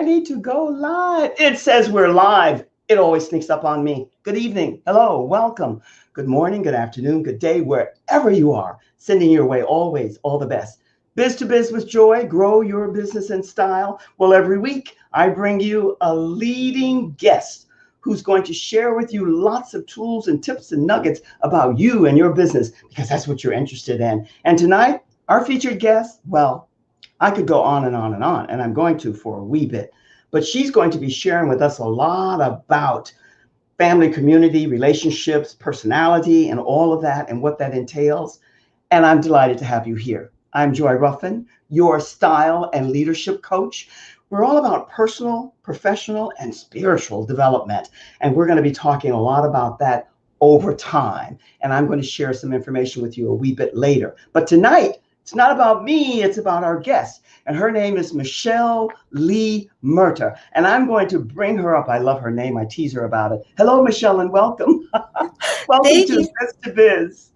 ready to go live. It says we're live. It always sneaks up on me. Good evening. Hello. Welcome. Good morning, good afternoon, good day, wherever you are. Sending your way always all the best. Biz to Biz with Joy. Grow your business in style. Well, every week I bring you a leading guest who's going to share with you lots of tools and tips and nuggets about you and your business, because that's what you're interested in. And tonight, our featured guest, well, I could go on and on and on, and I'm going to for a wee bit, but she's going to be sharing with us a lot about family, community, relationships, personality, and all of that and what that entails. And I'm delighted to have you here. I'm Joy Ruffin, your style and leadership coach. We're all about personal, professional, and spiritual development. And we're going to be talking a lot about that over time. And I'm going to share some information with you a wee bit later. But tonight, it's not about me, it's about our guest. And her name is Michelle Lee Murter. And I'm going to bring her up. I love her name. I tease her about it. Hello, Michelle, and welcome. Welcome Thank to you. Biz to Biz.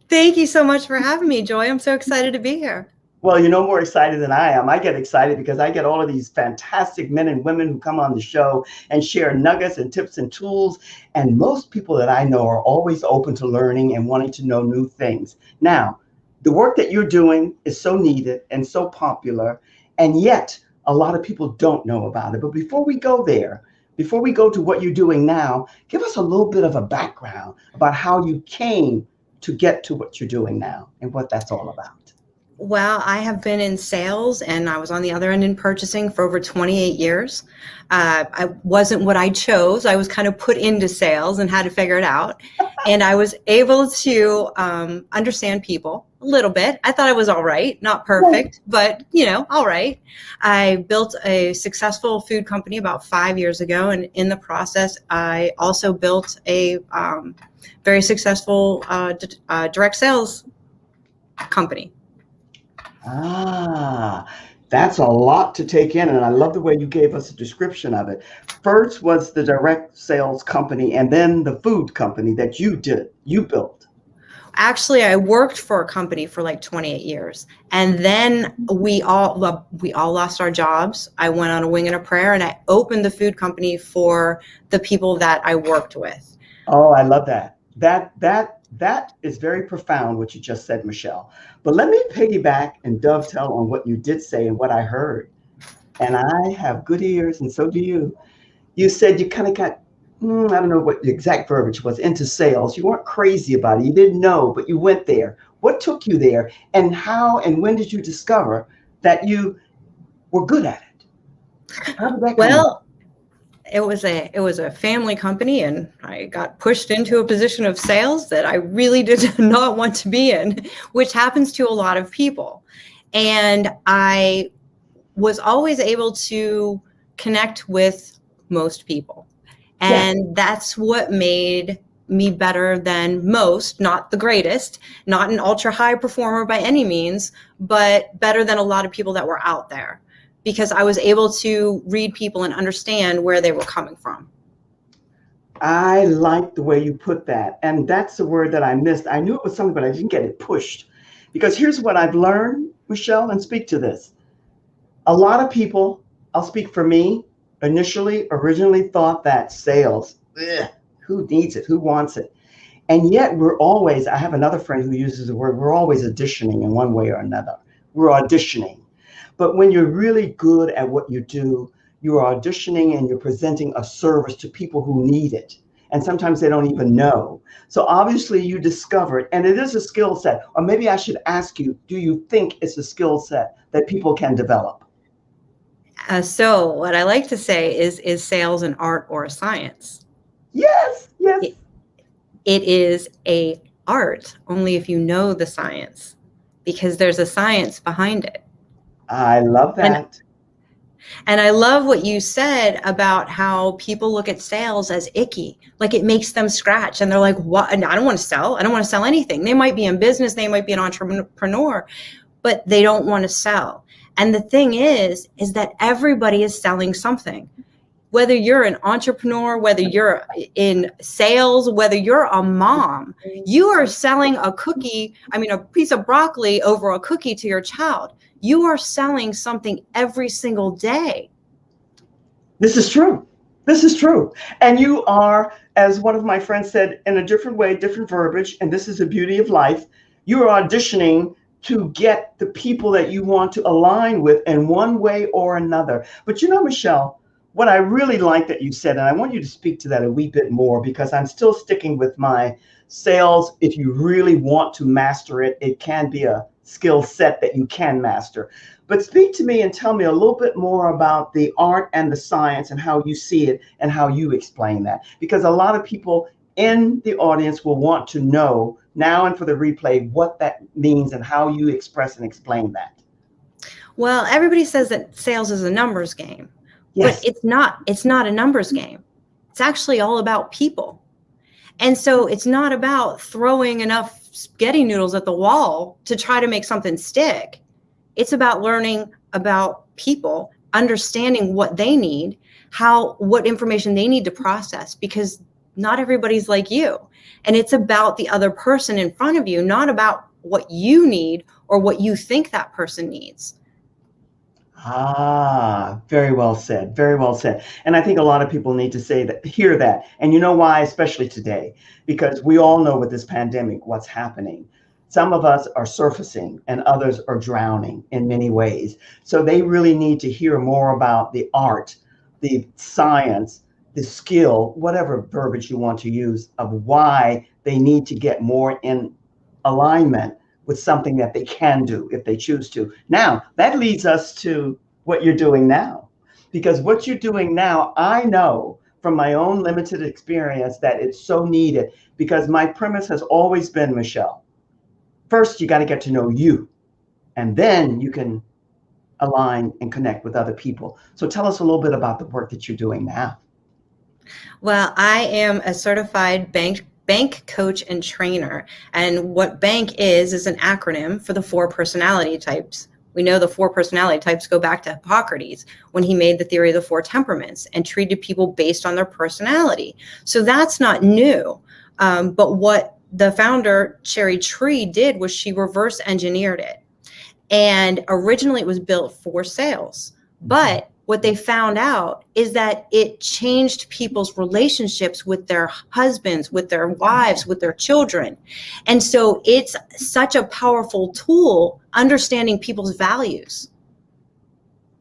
Thank you so much for having me, Joy. I'm so excited to be here. Well, you're no more excited than I am. I get excited because I get all of these fantastic men and women who come on the show and share nuggets and tips and tools. And most people that I know are always open to learning and wanting to know new things. Now, the work that you're doing is so needed and so popular, and yet a lot of people don't know about it. But before we go there, before we go to what you're doing now, give us a little bit of a background about how you came to get to what you're doing now and what that's all about. Well, I have been in sales and I was on the other end in purchasing for over 28 years. I wasn't what I chose. I was kind of put into sales and had to figure it out. And I was able to understand people a little bit. I thought I was all right, not perfect, but all right. I built a successful food company about 5 years ago. And in the process, I also built a very successful direct sales company. That's a lot to take in, and I love the way you gave us a description of it. First was the direct sales company, and then the food company that you built. Actually, I worked for a company for like 28 years, and then we all lost our jobs. I went on a wing and a prayer, and I opened the food company for the people that I worked with. Oh, I love that. That is very profound, what you just said, Michelle. But let me piggyback and dovetail on what you did say and what I heard. And I have good ears, and so do you. You said you kind of got, I don't know what the exact verbiage was, into sales. You weren't crazy about it. You didn't know, but you went there. What took you there, and how and when did you discover that you were good at it? How did that come about? It was a family company, and I got pushed into a position of sales that I really did not want to be in, which happens to a lot of people. And I was always able to connect with most people. And that's what made me better than most, not the greatest, not an ultra high performer by any means, but better than a lot of people that were out there, because I was able to read people and understand where they were coming from. I like the way you put that. And that's the word that I missed. I knew it was something, but I didn't get it pushed. Because here's what I've learned, Michelle, and speak to this. A lot of people, I'll speak for me, originally thought that sales, who needs it? Who wants it? And yet I have another friend who uses the word, we're always auditioning in one way or another. We're auditioning. But when you're really good at what you do, you're auditioning and you're presenting a service to people who need it. And sometimes they don't even know. So obviously you discovered, and it is a skill set, or maybe I should ask you, do you think it's a skill set that people can develop? So what I like to say is sales an art or a science? Yes. It is a art only if you know the science, because there's a science behind it. I love that. And I love what you said about how people look at sales as icky, like it makes them scratch. And they're like, what? I don't want to sell. I don't want to sell anything. They might be in business. They might be an entrepreneur, but they don't want to sell. And the thing is that everybody is selling something. Whether you're an entrepreneur, whether you're in sales, whether you're a mom, you are selling a piece of broccoli over a cookie to your child. You are selling something every single day. This is true. This is true. And you are, as one of my friends said, in a different way, different verbiage, and this is the beauty of life, you are auditioning to get the people that you want to align with in one way or another. But you know, Michelle, what I really like that you said, and I want you to speak to that a wee bit more, because I'm still sticking with my sales. If you really want to master it, it can be a skill set that you can master. But speak to me and tell me a little bit more about the art and the science and how you see it and how you explain that. Because a lot of people in the audience will want to know now and for the replay what that means and how you express and explain that. Well, everybody says that sales is a numbers game, Yes. but it's not a numbers game. It's actually all about people. And so it's not about throwing enough spaghetti noodles at the wall to try to make something stick. It's about learning about people, understanding what they need, what information they need to process, because not everybody's like you. And it's about the other person in front of you, not about what you need or what you think that person needs. Ah, very well said. Very well said. And I think a lot of people need to hear that. And you know why, especially today, because we all know with this pandemic, what's happening. Some of us are surfacing and others are drowning in many ways. So they really need to hear more about the art, the science, the skill, whatever verbiage you want to use, of why they need to get more in alignment with something that they can do if they choose to. Now, that leads us to what you're doing now. Because what you're doing now, I know from my own limited experience that it's so needed, because my premise has always been, Michelle, first, you got to get to know you, and then you can align and connect with other people. So tell us a little bit about the work that you're doing now. Well, I am a certified bank coach and trainer. And what bank is an acronym for the 4 personality types. We know the 4 personality types go back to Hippocrates when he made the theory of the 4 temperaments and treated people based on their personality. So that's not new. But what the founder, Sherry Tree, did was she reverse engineered it. And originally it was built for sales. But what they found out is that it changed people's relationships with their husbands, with their wives, with their children. And so it's such a powerful tool, understanding people's values.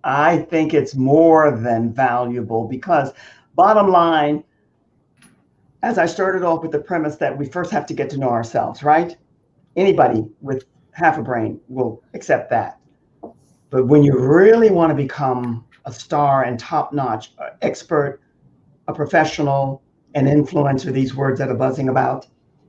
I think it's more than valuable, because bottom line, as I started off with the premise that we first have to get to know ourselves, right? Anybody with half a brain will accept that. But when you really want to become a star and top-notch expert, a professional, an influencer, these words that are buzzing about,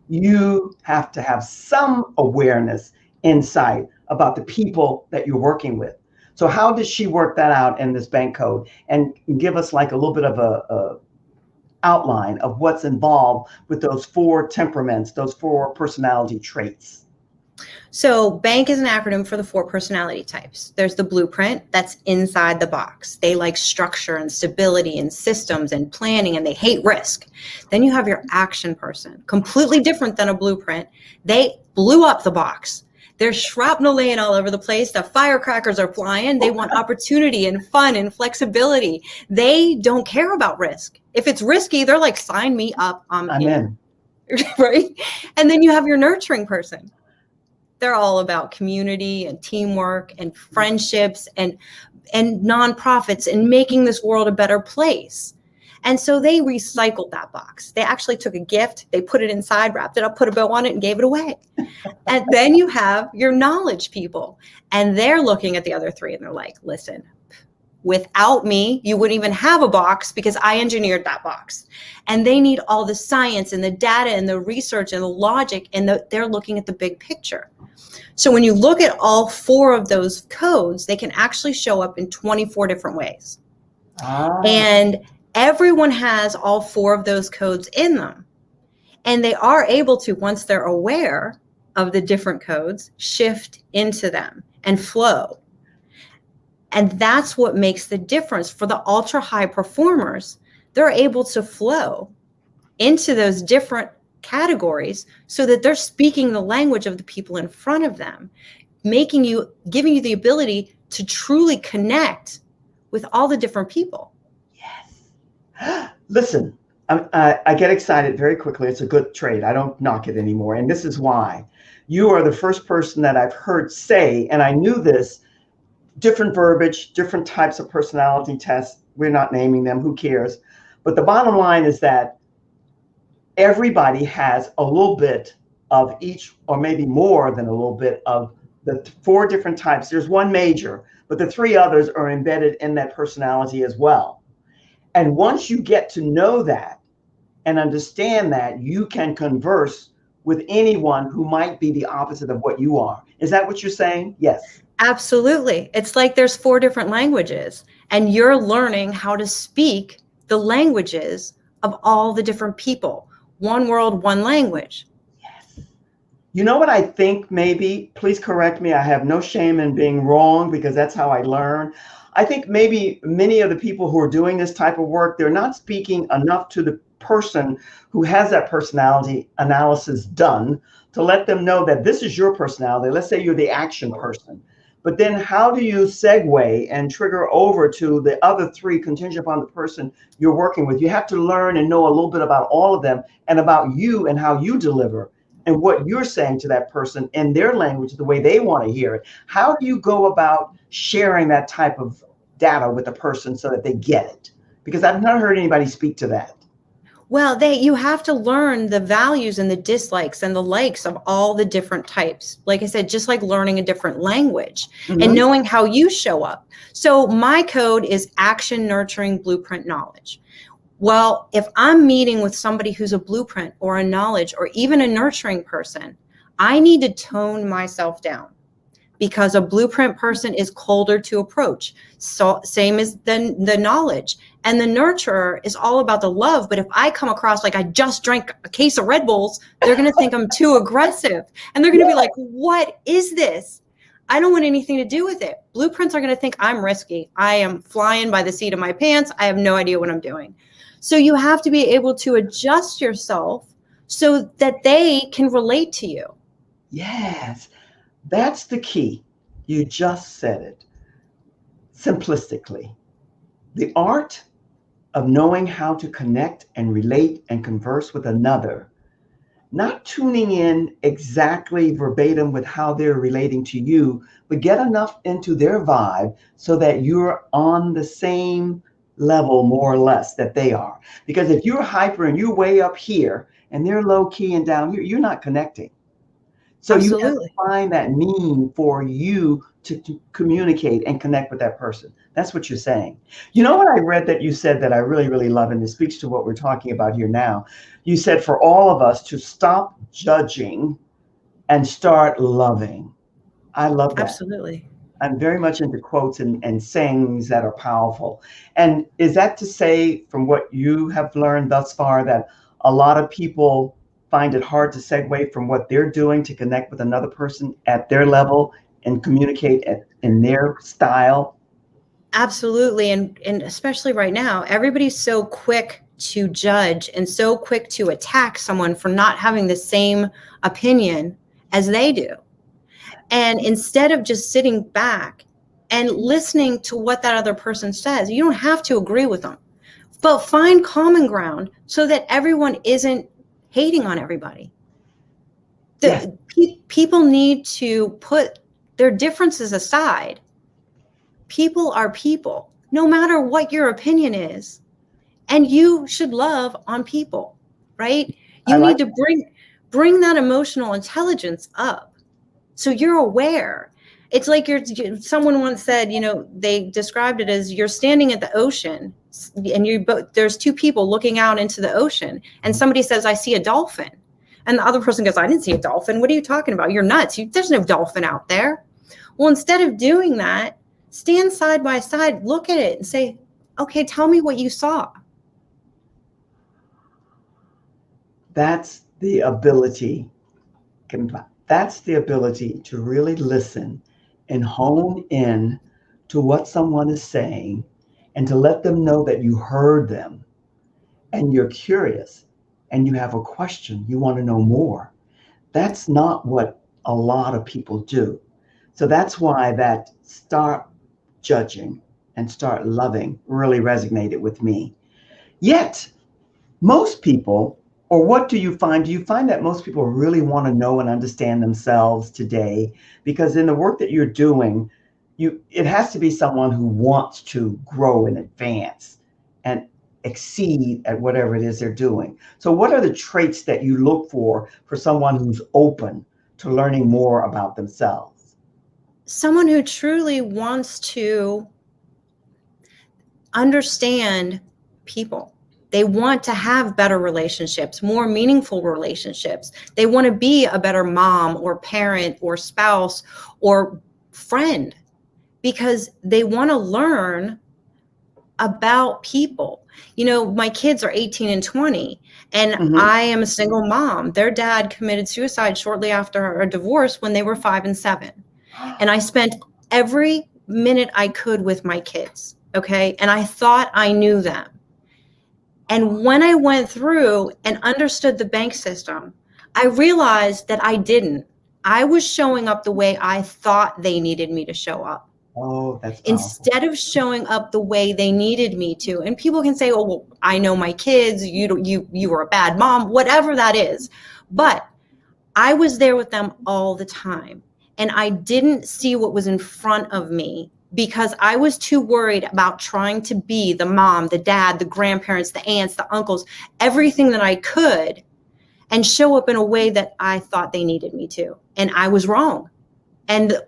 you have to have some awareness, insight about the people that you're working with. So how did she work that out in this bank code? And give us like a little bit of a outline of what's involved with those 4 temperaments, those 4 personality traits. So bank is an acronym for the 4 personality types. There's the blueprint, that's inside the box. They like structure and stability and systems and planning, and they hate risk. Then you have your action person, completely different than a blueprint. They blew up the box. There's shrapnel laying all over the place. The firecrackers are flying. They want opportunity and fun and flexibility. They don't care about risk. If it's risky, they're like, sign me up. I'm in. Right? And then you have your nurturing person. They're all about community and teamwork and friendships and nonprofits and making this world a better place. And so they recycled that box. They actually took a gift, they put it inside, wrapped it up, put a bow on it, and gave it away. And then you have your knowledge people, and they're looking at the other 3 and they're like, listen, without me, you wouldn't even have a box, because I engineered that box. And they need all the science and the data and the research and the logic, and they're looking at the big picture. So when you look at all 4 of those codes, they can actually show up in 24 different ways. And everyone has all 4 of those codes in them. And they are able to, once they're aware of the different codes, shift into them and flow. And that's what makes the difference for the ultra high performers. They're able to flow into those different categories so that they're speaking the language of the people in front of them, giving you the ability to truly connect with all the different people. Listen, I get excited very quickly. It's a good trait. I don't knock it anymore. And this is why. You are the first person that I've heard say, and I knew this, different verbiage, different types of personality tests. We're not naming them, who cares? But the bottom line is that everybody has a little bit of each, or maybe more than a little bit of the four different types. There's one major, but the three others are embedded in that personality as well. And once you get to know that and understand that, you can converse with anyone who might be the opposite of what you are. Is that what you're saying? Yes. Absolutely. It's like there's four different languages, and you're learning how to speak the languages of all the different people. One world, one language. Yes. You know what I think, maybe, please correct me. I have no shame in being wrong because that's how I learn. I think maybe many of the people who are doing this type of work, they're not speaking enough to the person who has that personality analysis done to let them know that this is your personality. Let's say you're the action person. But then how do you segue and trigger over to the other three contingent upon the person you're working with? You have to learn and know a little bit about all of them and about you and how you deliver and what you're saying to that person in their language, the way they want to hear it. How do you go about sharing that type of data with a person so that they get it? Because I've not heard anybody speak to that. Well, you have to learn the values and the dislikes and the likes of all the different types. Like I said, just like learning a different language and knowing how you show up. So my code is action, nurturing, blueprint, knowledge. Well, if I'm meeting with somebody who's a blueprint or a knowledge or even a nurturing person, I need to tone myself down, because a blueprint person is colder to approach. So same as the knowledge. And the nurturer is all about the love. But if I come across like I just drank a case of Red Bulls, they're going to think I'm too aggressive. And they're going to be like, what is this? I don't want anything to do with it. Blueprints are going to think I'm risky. I am flying by the seat of my pants. I have no idea what I'm doing. So you have to be able to adjust yourself so that they can relate to you. Yes. That's the key. You just said it. Simplistically, the art of knowing how to connect and relate and converse with another, not tuning in exactly verbatim with how they're relating to you, but get enough into their vibe so that you're on the same level, more or less, that they are. Because if you're hyper and you're way up here and they're low key and down here, you're not connecting. So Absolutely. you have to find that mean for you to communicate and connect with that person. That's what you're saying. You know what I read that you said that I really, really love, and it speaks to what we're talking about here now. You said for all of us to stop judging and start loving. I love that. Absolutely. I'm very much into quotes and sayings that are powerful. And is that to say, from what you have learned thus far, that a lot of people find it hard to segue from what they're doing to connect with another person at their level and communicate in their style? Absolutely. And especially right now, everybody's so quick to judge and so quick to attack someone for not having the same opinion as they do. And instead of just sitting back and listening to what that other person says, you don't have to agree with them, but find common ground so that everyone isn't hating on everybody. Yes. People need to put their differences aside. People are people, no matter what your opinion is. And you should love on people, right? You need to bring that emotional intelligence up so you're aware. It's like someone once said, they described it as you're standing at the ocean and there's two people looking out into the ocean, and somebody says, I see a dolphin. And the other person goes, I didn't see a dolphin. What are you talking about? You're nuts. There's no dolphin out there. Well, instead of doing that, stand side by side, look at it and say, okay, tell me what you saw. That's the ability. That's the ability to really listen and hone in to what someone is saying and to let them know that you heard them and you're curious and you have a question, you want to know more. That's not what a lot of people do. So that's why that start judging and start loving really resonated with me. Yet, most people, or what do you find? Do you find that most people really want to know and understand themselves today? Because in the work that you're doing, it has to be someone who wants to grow and advance and exceed at whatever it is they're doing. So what are the traits that you look for someone who's open to learning more about themselves? Someone who truly wants to understand people. They want to have better relationships, more meaningful relationships. They want to be a better mom or parent or spouse or friend because they want to learn about people. You know, my kids are 18 and 20, and I am a single mom. Their dad committed suicide shortly after our divorce when they were 5 and 7. And I spent every minute I could with my kids. Okay. And I thought I knew them. And when I went through and understood the bank system, I realized that I didn't. I was showing up the way I thought they needed me to show up. Oh, that's powerful. Instead of showing up the way they needed me to. And people can say, oh, well, I know my kids, you were a bad mom, whatever that is. But I was there with them all the time. And I didn't see what was in front of me because I was too worried about trying to be the mom, the dad, the grandparents, the aunts, the uncles, everything that I could, and show up in a way that I thought they needed me to. And I was wrong. And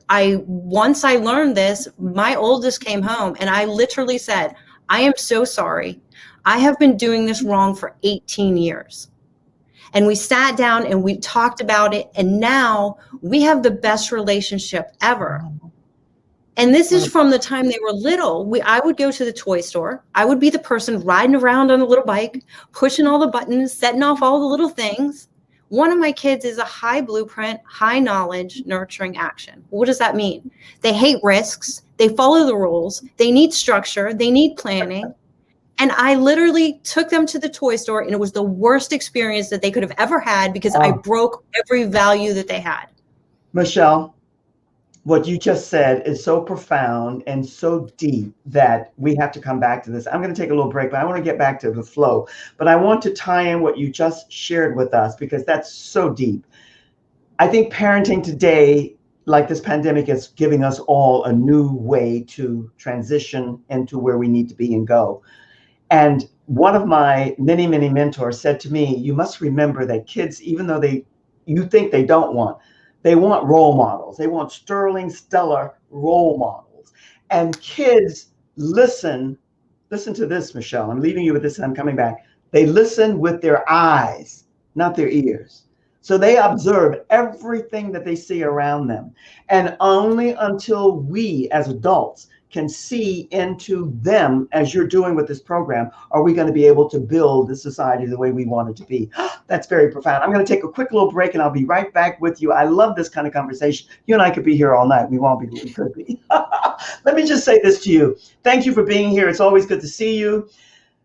once I learned this, my oldest came home and I literally said, I am so sorry. I have been doing this wrong for 18 years. And we sat down and we talked about it. And now we have the best relationship ever. And this is from the time they were little. I would go to the toy store. I would be the person riding around on a little bike, pushing all the buttons, setting off all the little things. One of my kids is a high blueprint, high knowledge, nurturing action. What does that mean? They hate risks. They follow the rules. They need structure. They need planning. And I literally took them to the toy store, and it was the worst experience that they could have ever had because I broke every value that they had. Michelle, what you just said is so profound and so deep that we have to come back to this. I'm going to take a little break, but I want to get back to the flow. But I want to tie in what you just shared with us because that's so deep. I think parenting today, like this pandemic, is giving us all a new way to transition into where we need to be and go. And one of my many, many mentors said to me, you must remember that kids, even though you think they want role models. They want sterling, stellar role models. And kids listen to this, Michelle. I'm leaving you with this and I'm coming back. They listen with their eyes, not their ears. So they observe everything that they see around them. And only until we as adults can see into them, as you're doing with this program, are we going to be able to build the society the way we want it to be. That's very profound. I'm going to take a quick little break and I'll be right back with you. I love this kind of conversation. You and I could be here all night. We won't be, but we could be. Let me just say this to you. Thank you for being here. It's always good to see you.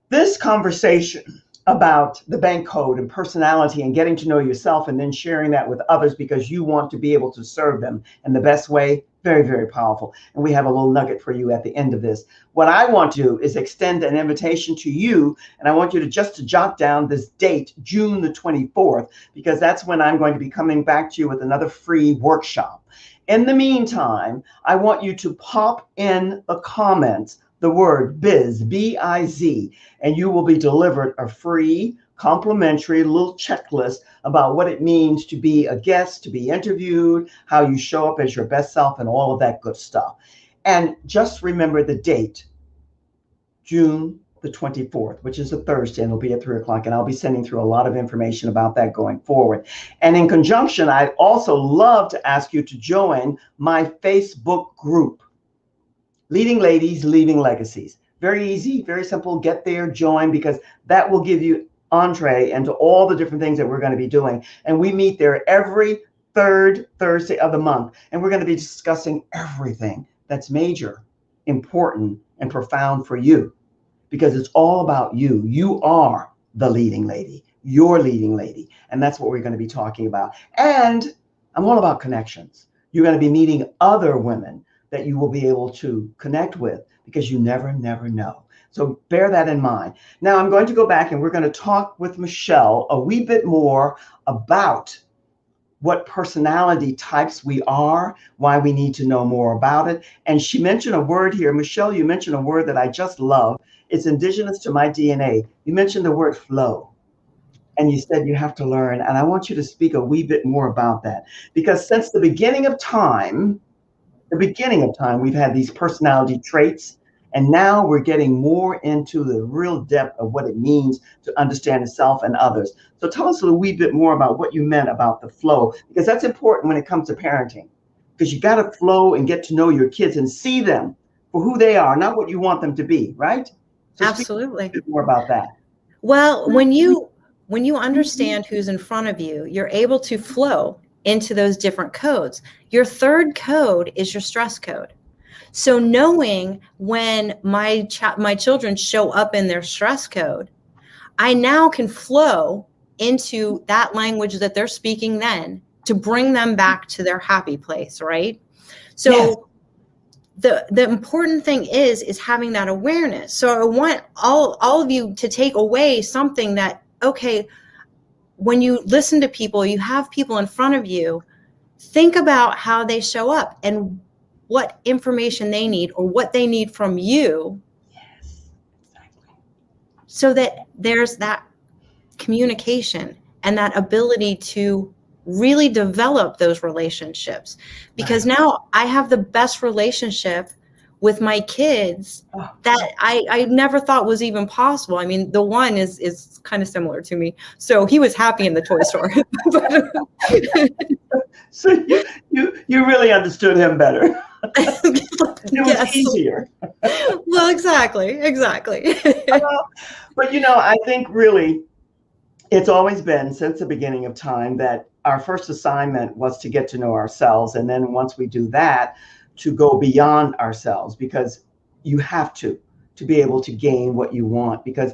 This conversation about the bank code and personality and getting to know yourself and then sharing that with others because you want to be able to serve them in the best way. Very, very powerful. And we have a little nugget for you at the end of this. What I want to do is extend an invitation to you. And I want you to just jot down this date, June the 24th, because that's when I'm going to be coming back to you with another free workshop. In the meantime, I want you to pop in the comments the word biz, B-I-Z, and you will be delivered a free complimentary little checklist about what it means to be a guest, to be interviewed, how you show up as your best self, and all of that good stuff. And just remember the date, June the 24th, which is a Thursday, and it'll be at 3 o'clock. And I'll be sending through a lot of information about that going forward. And in conjunction, I'd also love to ask you to join my Facebook group, Leading Ladies, Leaving Legacies. Very easy, very simple. Get there, join, because that will give you entree into all the different things that we're going to be doing. And we meet there every third Thursday of the month. And we're going to be discussing everything that's major, important, and profound for you, because it's all about you. You are the leading lady, your leading lady. And that's what we're going to be talking about. And I'm all about connections. You're going to be meeting other women that you will be able to connect with, because you never know. So bear that in mind. Now I'm going to go back and we're going to talk with Michelle a wee bit more about what personality types we are, why we need to know more about it. And she mentioned a word here. Michelle, you mentioned a word that I just love. It's indigenous to my DNA. You mentioned the word flow. And you said you have to learn. And I want you to speak a wee bit more about that. Because since the beginning of time, we've had these personality traits. And now we're getting more into the real depth of what it means to understand yourself and others. So tell us a wee bit more about what you meant about the flow, because that's important when it comes to parenting, because you got to flow and get to know your kids and see them for who they are, not what you want them to be, right? So Absolutely. speak a bit more about that. Well, when you understand who's in front of you, you're able to flow into those different codes. Your third code is your stress code. So knowing when my children show up in their stress code, I now can flow into that language that they're speaking then to bring them back to their happy place, right? So yes. The important thing is having that awareness. So I want all of you to take away something that, okay, when you listen to people, you have people in front of you, think about how they show up and what information they need or what they need from you. Yes, exactly. So that there's that communication and that ability to really develop those relationships. Because right. Now I have the best relationship with my kids that I never thought was even possible. I mean, the one is kind of similar to me. So he was happy in the toy store. So you really understood him better. It was yes. Easier. Well, exactly. But I think really it's always been since the beginning of time that our first assignment was to get to know ourselves. And then once we do that, to go beyond ourselves, because you have to be able to gain what you want, because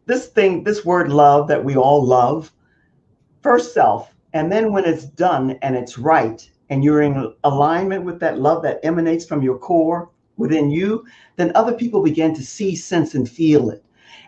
this word love that we all love, first self. And then when it's done and it's right, and you're in alignment with that love that emanates from your core within you, then other people begin to see, sense, and feel it.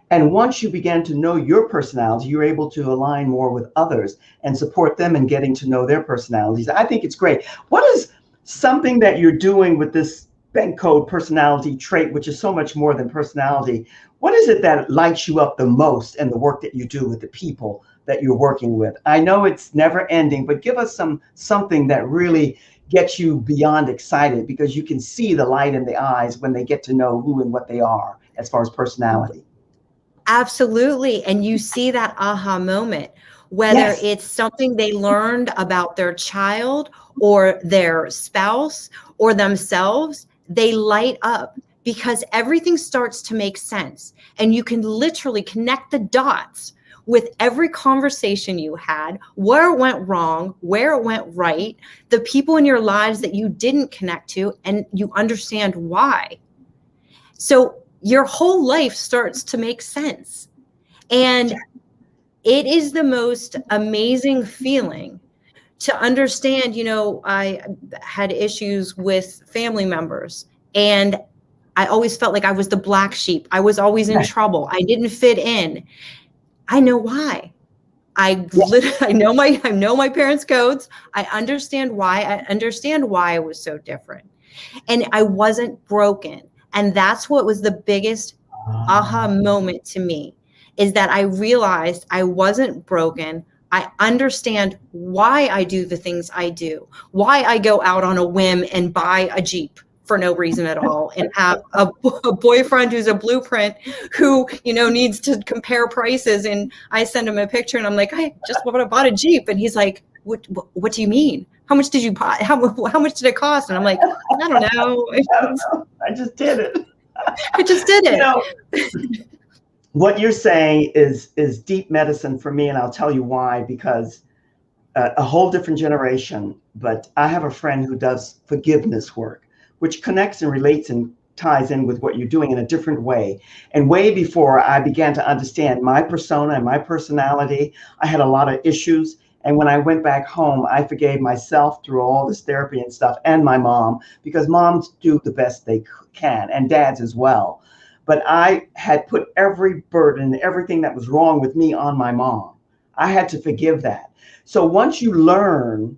And once you begin to know your personality, you're able to align more with others and support them in getting to know their personalities. I think it's great. What is something that you're doing with this bank code personality trait, which is so much more than personality? What is it that lights you up the most in the work that you do with the people that you're working with? I know it's never ending, but give us something that really gets you beyond excited, because you can see the light in the eyes when they get to know who and what they are as far as personality. Absolutely. And you see that aha moment, whether Yes. It's something they learned about their child or their spouse or themselves, they light up because everything starts to make sense. And you can literally connect the dots with every conversation you had, where it went wrong, where it went right, the people in your lives that you didn't connect to, and you understand why. So your whole life starts to make sense. And it is the most amazing feeling to understand. I had issues with family members, and I always felt like I was the black sheep. I was always in trouble. I didn't fit in. I know why. I know my parents' codes. I understand why. I understand why I was so different. And I wasn't broken. And that's what was the biggest aha moment to me, is that I realized I wasn't broken. I understand why I do the things I do, why I go out on a whim and buy a Jeep for no reason at all, and have a boyfriend who's a blueprint who, needs to compare prices. And I send him a picture and I'm like, I just bought a Jeep. And he's like, what do you mean? How much did you buy? How much did it cost? And I'm like, I don't know. I just did it. I just did it. What you're saying is deep medicine for me. And I'll tell you why, because a whole different generation, but I have a friend who does forgiveness work, which connects and relates and ties in with what you're doing in a different way. And way before I began to understand my persona and my personality, I had a lot of issues. And when I went back home, I forgave myself through all this therapy and stuff, and my mom, because moms do the best they can, and dads as well. But I had put every burden, everything that was wrong with me on my mom. I had to forgive that. So once you learn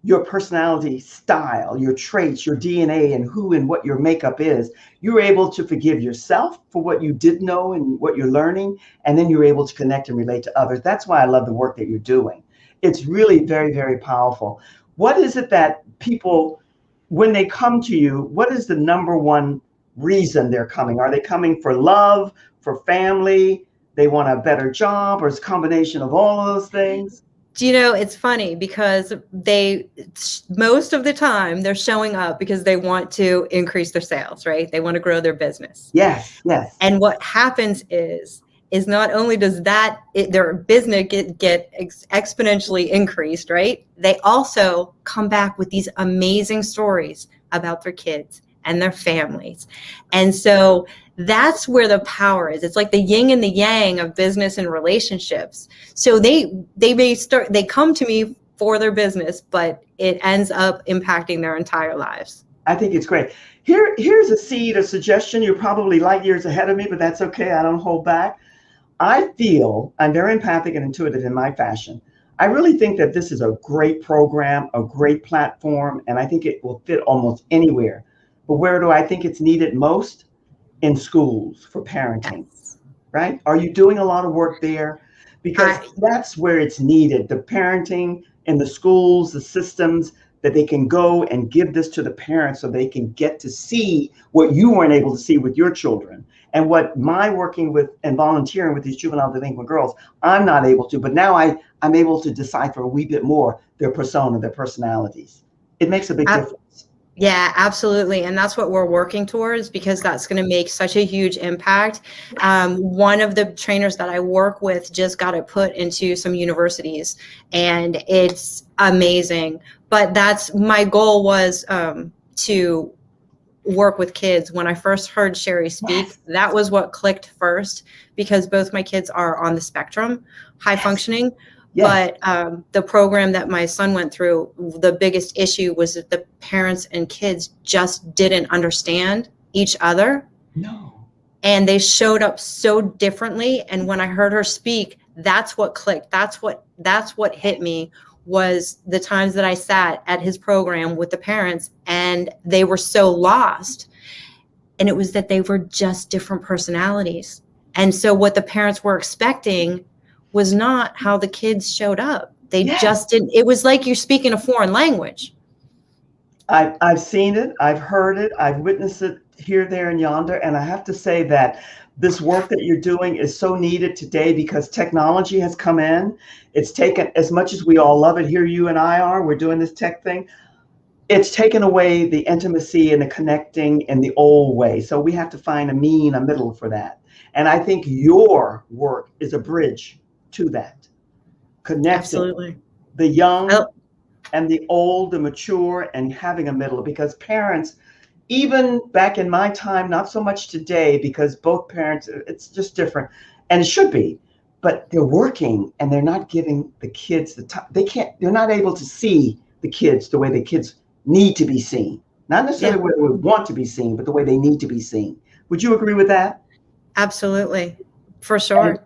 your personality style, your traits, your DNA, and who and what your makeup is, you're able to forgive yourself for what you did know and what you're learning, and then you're able to connect and relate to others. That's why I love the work that you're doing. It's really very, very powerful. What is it that people, when they come to you, what is the number one reason they're coming? Are they coming for love, for family? They want a better job, or it's a combination of all of those things? You know, it's funny because most of the time they're showing up because they want to increase their sales, right? They want to grow their business. Yes, yes. And what happens is not only does their business get exponentially increased, right? They also come back with these amazing stories about their kids and their families. And so that's where the power is. It's like the yin and the yang of business and relationships. So they come to me for their business, but it ends up impacting their entire lives. I think it's great. Here's a seed, a suggestion. You're probably light years ahead of me, but that's okay. I don't hold back. I feel I'm very empathic and intuitive in my fashion. I really think that this is a great program, a great platform, and I think it will fit almost anywhere. But where do I think it's needed most? In schools for parenting, right? Are you doing a lot of work there? Because that's where it's needed, the parenting in the schools, the systems, that they can go and give this to the parents so they can get to see what you weren't able to see with your children. And what my working with and volunteering with these juvenile delinquent girls, I'm not able to, but now I'm able to decipher a wee bit more their persona, their personalities. It makes a big difference. Yeah, absolutely. And that's what we're working towards, because that's going to make such a huge impact. One of the trainers that I work with just got it put into some universities, and it's amazing. But that's my goal was to work with kids. When I first heard Sherry speak, yes, that was what clicked first, because both my kids are on the spectrum, high yes, functioning. Yes. But the program that my son went through, the biggest issue was that the parents and kids just didn't understand each other. No. And they showed up so differently. And when I heard her speak, that's what clicked. That's what hit me, was the times that I sat at his program with the parents and they were so lost. And it was that they were just different personalities. And so what the parents were expecting was not how the kids showed up. They yes, just didn't. It was like you're speaking a foreign language. I've seen it. I've heard it. I've witnessed it here, there, and yonder. And I have to say that this work that you're doing is so needed today, because technology has come in. It's taken, as much as we all love it here, you and I are, we're doing this tech thing, it's taken away the intimacy and the connecting in the old way. So we have to find a middle for that. And I think your work is a bridge to that, connecting absolutely the young and the old, the mature, and having a middle. Because parents, even back in my time, not so much today, because both parents, it's just different, and it should be, but they're working and they're not giving the kids the time. They're not able to see the kids the way the kids need to be seen. Not necessarily yeah, where they would want to be seen, but the way they need to be seen. Would you agree with that? Absolutely, for sure.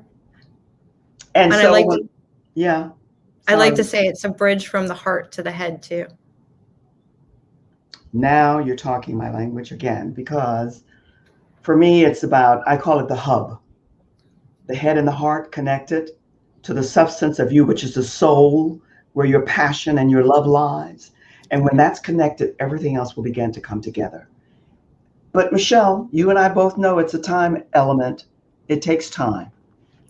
And so, I like to, yeah. I like to say it's a bridge from the heart to the head too. Now you're talking my language again, because for me, it's about, I call it the hub, the head and the heart connected to the substance of you, which is the soul, where your passion and your love lies. And when that's connected, everything else will begin to come together. But Michelle, you and I both know it's a time element. It takes time.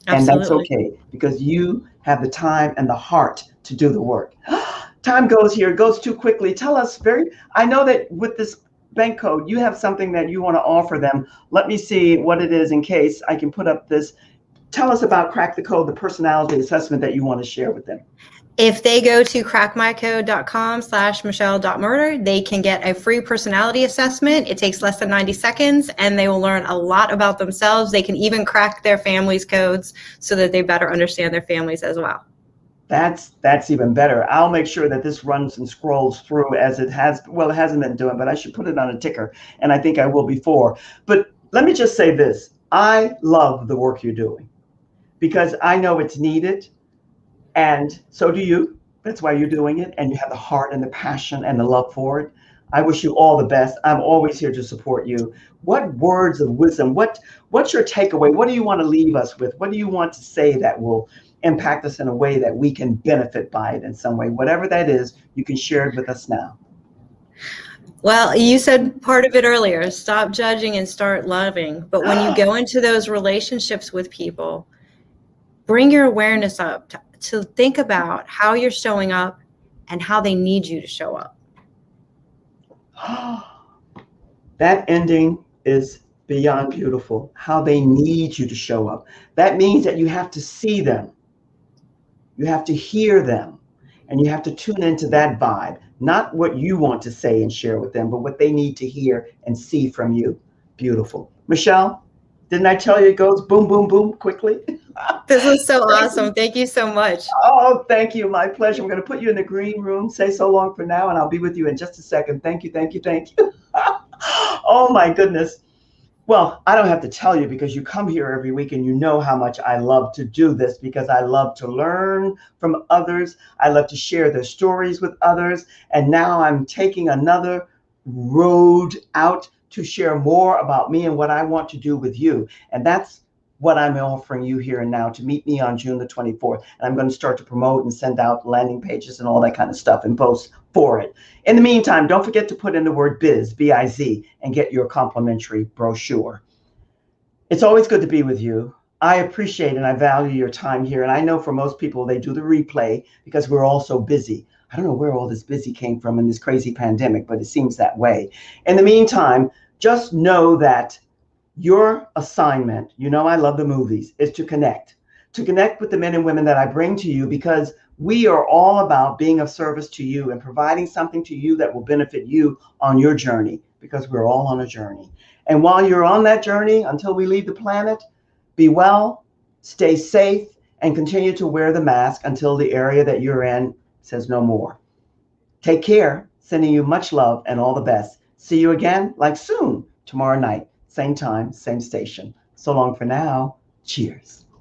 Absolutely. And that's okay, because you have the time and the heart to do the work. Time goes here, it goes too quickly. Tell us I know that with this bank code, you have something that you want to offer them. Let me see what it is in case I can put up this. Tell us about Crack the Code, the personality assessment that you want to share with them. If they go to crackmycode.com/michelle.murder, they can get a free personality assessment. It takes less than 90 seconds, and they will learn a lot about themselves. They can even crack their family's codes so that they better understand their families as well. That's even better. I'll make sure that this runs and scrolls through as it has. Well, it hasn't been doing, but I should put it on a ticker, and I think I will before. But let me just say this: I love the work you're doing because I know it's needed, and so do you. That's why you're doing it, and you have the heart and the passion and the love for it. I wish you all the best. I'm always here to support you. What words of wisdom? What's your takeaway? What do you want to leave us with? What do you want to say that will impact us in a way that we can benefit by it in some way? Whatever that is, you can share it with us now. Well, you said part of it earlier, stop judging and start loving. But when you go into those relationships with people, bring your awareness up to think about how you're showing up and how they need you to show up. That ending is beyond beautiful. How they need you to show up. That means that you have to see them. You have to hear them, and you have to tune into that vibe, not what you want to say and share with them, but what they need to hear and see from you. Beautiful. Michelle, didn't I tell you it goes boom, boom, boom quickly? This was so awesome. Thank you so much. Oh, thank you. My pleasure. I'm going to put you in the green room. Say so long for now, and I'll be with you in just a second. Thank you, thank you, thank you. Oh, my goodness. Well, I don't have to tell you because you come here every week and you know how much I love to do this because I love to learn from others. I love to share their stories with others. And now I'm taking another road out to share more about me and what I want to do with you. And that's what I'm offering you here and now, to meet me on June the 24th. And I'm going to start to promote and send out landing pages and all that kind of stuff and posts for it. In the meantime, don't forget to put in the word biz, B-I-Z, and get your complimentary brochure. It's always good to be with you. I appreciate and I value your time here. And I know for most people, they do the replay because we're all so busy. I don't know where all this busy came from in this crazy pandemic, but it seems that way. In the meantime, just know that your assignment, you know I love the movies, is to connect with the men and women that I bring to you, because we are all about being of service to you and providing something to you that will benefit you on your journey, because we're all on a journey. And while you're on that journey, until we leave the planet, be well, stay safe, and continue to wear the mask until the area that you're in says no more. Take care, sending you much love and all the best. See you again, like soon, tomorrow night. Same time, same station. So long for now. Cheers.